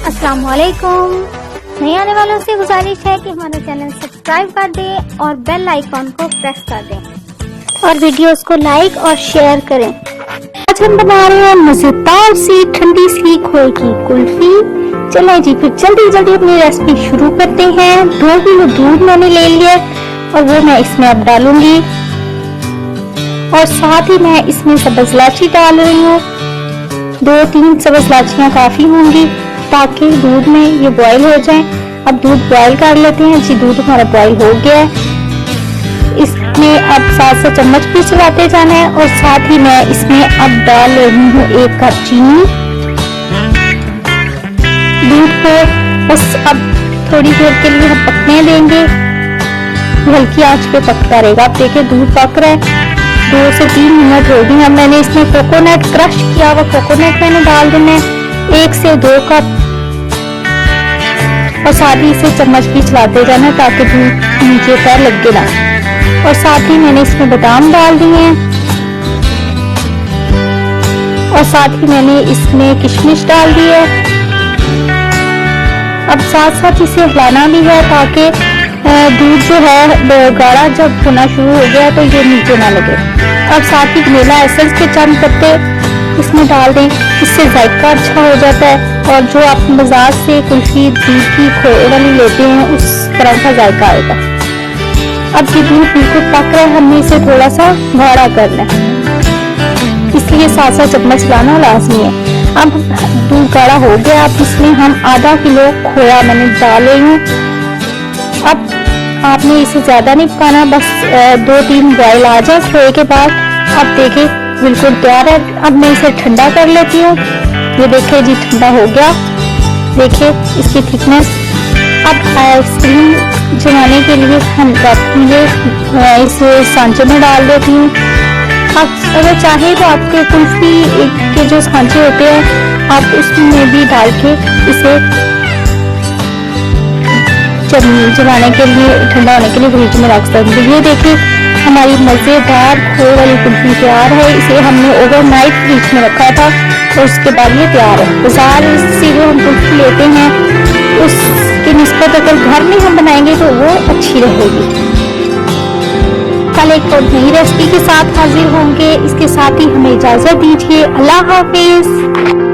अस्सलाम वालेकुम। नए आने वालों से गुजारिश है कि हमारा चैनल सब्सक्राइब कर दें और बेल आइकॉन को प्रेस कर दें और वीडियोस को लाइक और शेयर करें। आज हम बना रहे हैं मजेदार सी ठंडी सी खोए की कुल्फी। चलें जी, फिर जल्दी अपनी रेसिपी शुरू करते हैं। 2 किलो दूध मैंने ले लिया और वो मैं इसमें अब डालूंगी और साथ ही मैं इसमें सब्ज इलायची डाल रही हूँ। 2-3 सब्ज इलायचियाँ काफी होंगी ताकि दूध में ये बॉईल हो जाए। अब दूध बॉईल कर लेते हैं जी। दूध हमारा बॉईल हो गया है। इसमें अब 7 चम्मच भी चलाते जाना है और साथ ही मैं इसमें अब डाल रही हूँ 1 कप चीनी। दूध को बस अब थोड़ी देर के लिए हम पकने देंगे, हल्की आंच पे पकता रहेगा। अब देखिए दूध पक रहा है। 2 से 3 मिनट हो गए। अब मैंने इसमें कोकोनट क्रश किया हुआ कोकोनट मैंने डाल देना है 1 से 2 कप और साथ ही इसे चम्मच भी चलाते जाना ताकि दूध नीचे पर लगे ना। और साथ ही मैंने इसमें बादाम डाल दिए हैं और साथ ही मैंने इसमें किशमिश डाल दी है। अब साथ इसे हिलाना भी है ताकि दूध जो है गाढ़ा जब होना शुरू हो गया तो ये नीचे ना लगे। अब साथ ही वनीला एसेंस के चंद पत्ते इसमें डाल दें, इससे जायका अच्छा हो जाता है और जो आप बाजार से कुल्फी दूध की खोए वाली लेते हैं उस तरह का जायका आएगा। अब ये दूध बिल्कुल पक रहा है, हमने इसे थोड़ा सा गाढ़ा करना है, इसलिए 7 चम्मच लाना लाजमी है। अब दूध गाढ़ा हो गया। अब इसमें हम आधा किलो खोया मैंने डाल रही हूँ। अब आपने इसे ज्यादा नहीं पकाना, बस 2-3 बॉयल आ जाए खोए के बाद। अब देखिए बिल्कुल तैयार है। अब मैं इसे ठंडा कर लेती हूँ। ये देखिए जी ठंडा हो गया। देखिए इसकी थिकनेस। अब आइसक्रीम जमाने के लिए हम इस सांचे में डाल देती हूँ। आप अगर चाहे तो आपके कुल्फी के जो सांचे होते हैं आप उसमें भी डाल के इसे जमाने के लिए ठंडा होने के लिए फ्रिज में रख सकते हैं। ये देखिए हमारी मजेदार खोए वाली कुल्फी तैयार है। इसे हमने ओवरनाइट फ्रिज में रखा था और उसके बाद ये तैयार है। बाजार से जो हम कुल्फी लेते हैं उसकी निस्बत अगर घर में हम बनाएंगे तो वो अच्छी रहेगी। कल एक और नई रेसिपी के साथ हाजिर होंगे। इसके साथ ही हमें इजाजत दीजिए। अल्लाह हाफिज।